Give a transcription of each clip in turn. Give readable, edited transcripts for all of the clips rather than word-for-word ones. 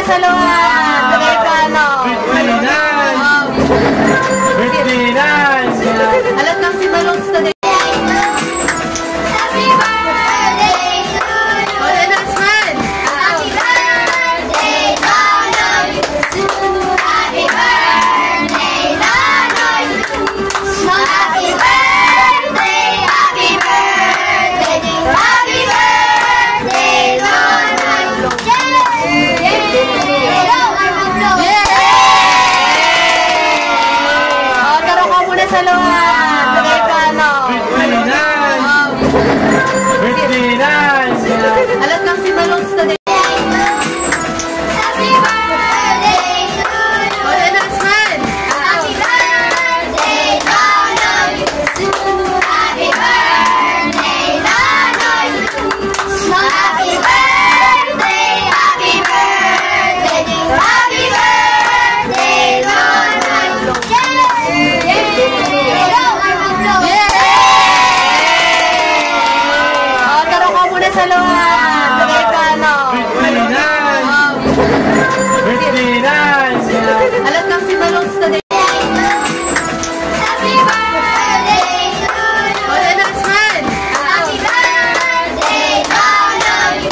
sa luwan. Tagay ka, ano? Birthday dance! Alat ng si Balons today. Happy birthday to you! All announcement! Happy birthday, Nonoy! Happy birthday, Nonoy! Happy birthday, happy birthday, happy birthday, Nonoy! Oh, taro ka muna sa luwan. Tagay ka, ano? Birthday dance! Alat ng si Balons today. Happy birthday to you! All announcement! Happy birthday, Nonoy! Happy birthday, Nonoy! Happy birthday, happy birthday, happy birthday, Nonoy! Oh, taro ka muna sa luwan. Tagay ka, ano? Birthday dance! Alat ng si Balons today. Happy birthday to you! All announcement! Happy birthday, Nonoy!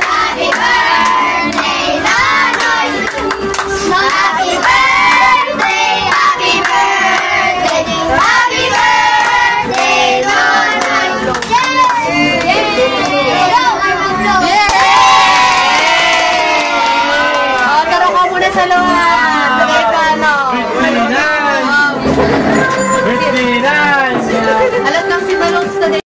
Happy birthday, Nonoy! Happy birthday, happy birthday, happy birthday, Nonoy! Oh, taro ka muna sa luwan. Tagay ka, ano? Birthday dance! Alat ng si Balons today.